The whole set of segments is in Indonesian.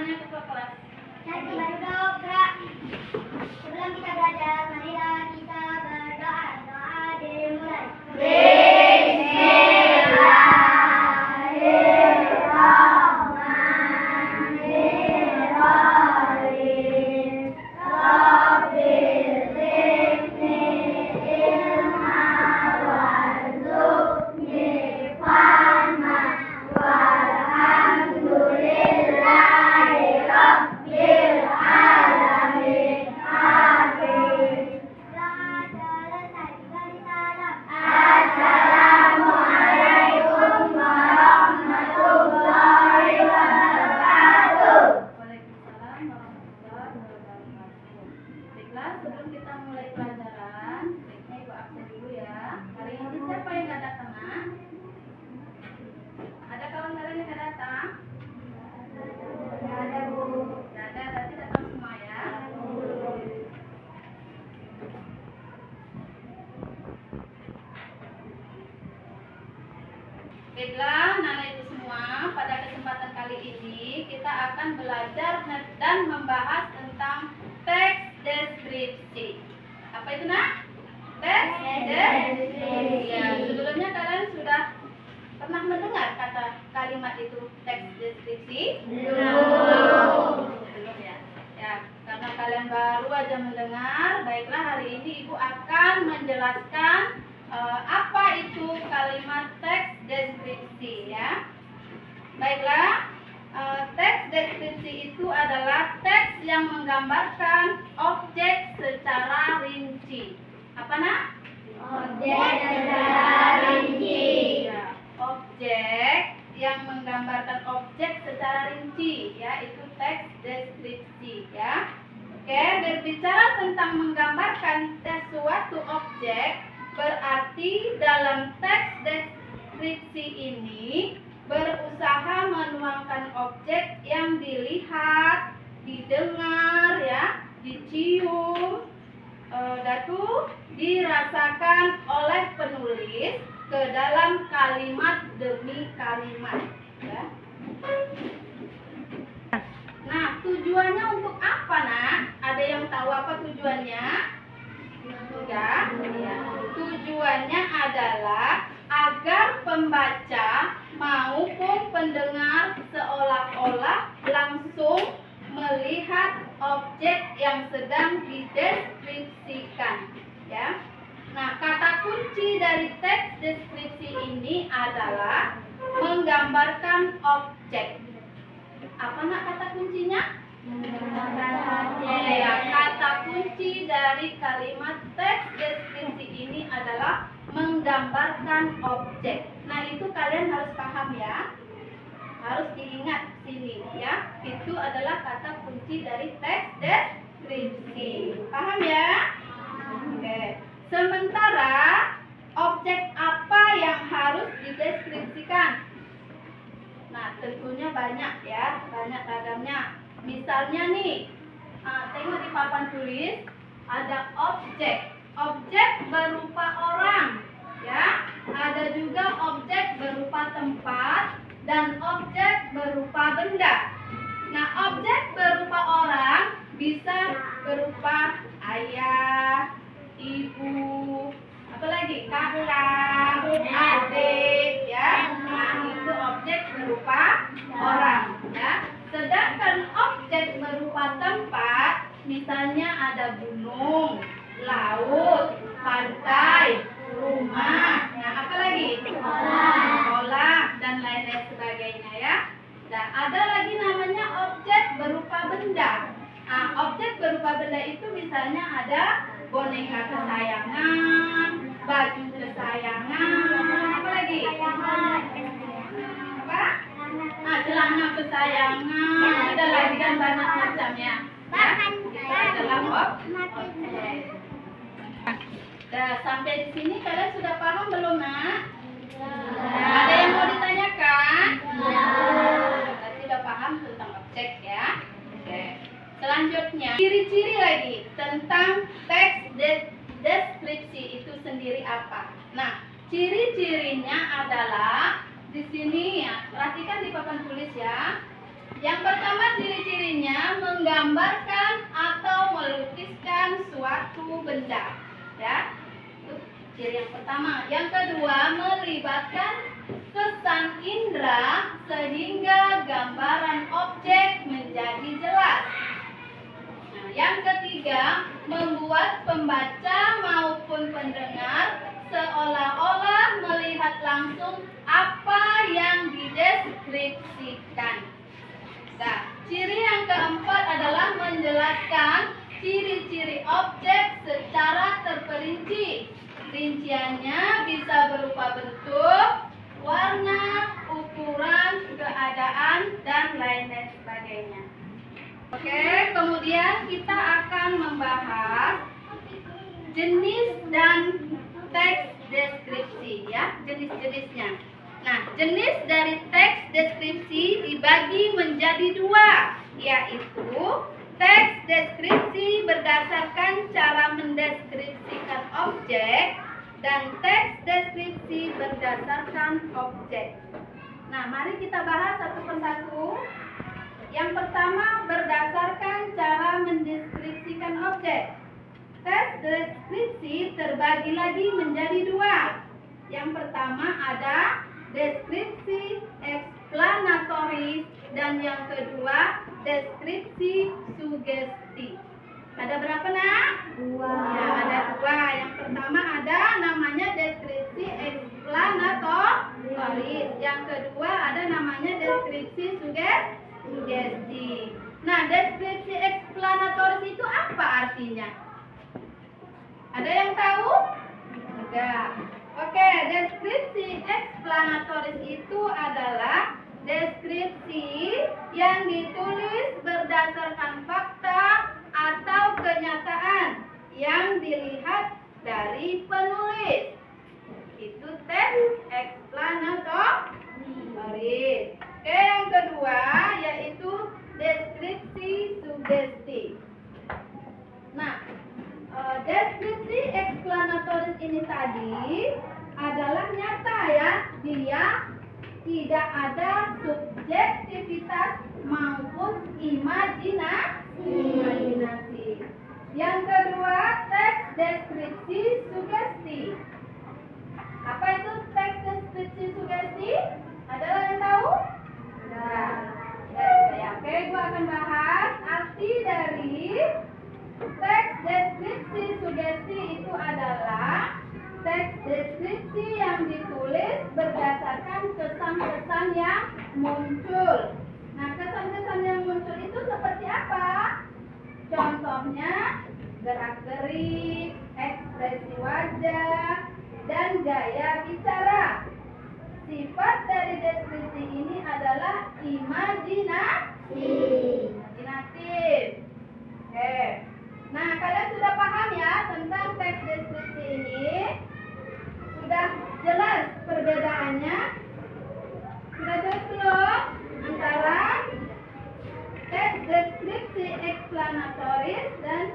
semuanya ketua kelas. Baru doa. Sebelum kita belajar, marilah kita berdoa. Doa dimulai. Sebelum kita mulai pelajaran, baiknya Ibu absen dulu ya. Hari ini siapa yang nggak datang? Ada kawan-kawan yang nggak datang? Nggak ada, Bu. Nggak ada, berarti datang semua ya. Baiklah, Nana Ibu semua, pada kesempatan kali ini kita akan belajar dan membahas tentang teks deskripsi. Apa itu, Nak? Teks deskripsi. Ya, sebelumnya kalian sudah pernah mendengar kata kalimat itu teks deskripsi? Belum ya. Ya, karena kalian baru aja mendengar, baiklah hari ini Ibu akan menjelaskan apa itu kalimat teks deskripsi ya. Baiklah. Teks deskripsi itu adalah teks yang menggambarkan objek secara rinci. Apa, Nak? Objek secara rinci. Ya, objek yang menggambarkan objek secara rinci, ya, itu teks deskripsi, ya. Oke, berbicara tentang menggambarkan suatu objek, berarti dalam teks deskripsi ini berusaha menuangkan objek yang dilihat, didengar, ya, dicium, dirasakan oleh penulis ke dalam kalimat demi kalimat. Ya. Nah, tujuannya untuk apa, Nak? Ada yang tahu apa tujuannya? Sudah? Ya. Tujuannya adalah agar pembaca maupun pendengar seolah-olah langsung melihat objek yang sedang dideskripsikan, ya. Nah, kata kunci dari teks deskripsi ini adalah menggambarkan objek. Apa, Nak, kata kuncinya? Ya, kata kunci dari kalimat teks deskripsi ini adalah menggambarkan objek. Nah, itu kalian harus paham ya. Harus diingat sini ya. Itu adalah kata kunci dari teks deskripsi. Paham ya? Oke. Sementara objek apa yang harus dideskripsikan? Nah, tentunya banyak ya, banyak ragamnya. Misalnya nih, tengok di papan tulis ada objek. Objek berupa orang, ya. Ada juga objek berupa tempat dan objek berupa benda. Nah, objek berupa orang bisa berupa ayah, ibu, apalagi kakak, adik, ya. Nah, itu objek berupa orang, ya. Sedangkan objek berupa tempat, misalnya ada gunung, laut, pantai, rumah, nah apa lagi? Sekolah, dan lain-lain sebagainya ya. Dan ada lagi namanya objek berupa benda. Nah, objek berupa benda itu misalnya ada boneka kesayangan, baju kesayangan, apa lagi? Apa? Nah, celana kesayangan, ada lagi kan banyak macamnya. Ya, itu adalah objek. Nah, sampai di sini kalian sudah paham belum, Nak? Ada yang mau ditanyakan? Berarti sudah paham tentang objek ya. Oke. Selanjutnya, ciri-ciri lagi tentang teks deskripsi itu sendiri apa? Nah, ciri-cirinya adalah di sini ya. Perhatikan di papan tulis ya. Yang pertama ciri-cirinya menggambarkan atau melukiskan suatu benda. Ya, itu ciri yang pertama. Yang kedua melibatkan kesan indera sehingga gambaran objek menjadi jelas. Nah, yang ketiga membuat pembaca maupun pendengar seolah-olah melihat langsung apa yang dideskripsikan. Nah, ciri yang keempat adalah menjelaskan ciri-ciri objek secara terperinci. Rinciannya bisa berupa bentuk, warna, ukuran, keadaan, dan lain sebagainya. Oke, kemudian kita akan membahas jenis dan teks deskripsi, ya, jenis-jenisnya. Nah, jenis dari teks deskripsi dibagi menjadi dua, yaitu teks deskripsi berdasarkan cara mendeskripsikan objek dan teks deskripsi berdasarkan objek. Nah, mari kita bahas satu persatu. Yang pertama berdasarkan cara mendeskripsikan objek. Teks deskripsi terbagi lagi menjadi dua. Yang pertama ada deskripsi eksplanatoris dan yang kedua deskripsi sugesti. Ada berapa nak? Dua. Ya, ada dua. Yang pertama ada namanya deskripsi eksplanatoris. Yang kedua ada namanya deskripsi sugesti. Nah, deskripsi eksplanatoris itu apa artinya? Ada yang tahu? Enggak. Oke, deskripsi eksplanatoris itu adalah deskripsi yang ditulis berdasarkan fakta atau kenyataan yang dilihat dari penulis. Itu teks eksplanatoris. Oke, yang kedua yaitu deskripsi sugesti. Nah, deskripsi eksplanatoris ini tadi adalah nyata ya, dia tidak ada subjektivitas maupun imajinasi. Yang kedua, teks deskripsi sugesti. Apa itu teks deskripsi sugesti? Ada yang tahu? Nah, oke, gua akan bahas arti dari teks deskripsi sugesti. Itu adalah teks deskripsi yang ditulis berdasarkan kesan-kesan yang muncul. Nah, kesan-kesan yang muncul itu seperti apa? Contohnya gerak-gerik, ekspresi wajah, dan gaya bicara. Sifat dari deskripsi ini adalah imajinatif. Oke. Nah, kalian sudah paham ya tentang teks deskripsi ini? Sudah jelas perbedaannya? Sudah jelas belum? Antara teks deskripsi eksplanatoris dan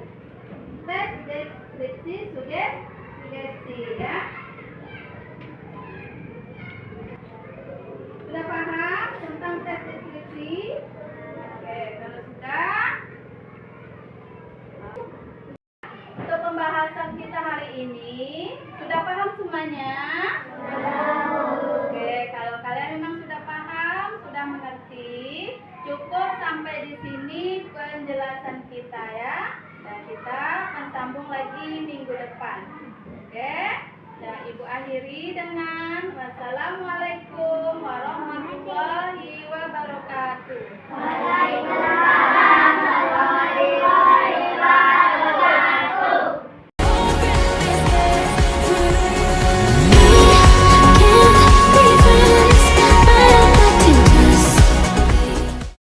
teks deskripsi sugesti ya. Sudah paham tentang teks deskripsi? Oke, kalau sudah, untuk pembahasan kita hari ini sudah paham semuanya? Oke, kalau kalian memang sudah paham, sudah mengerti, cukup sampai di sini penjelasan kita ya. Dan kita akan sambung lagi minggu depan. Oke? Dan Ibu akhiri dengan wassalamualaikum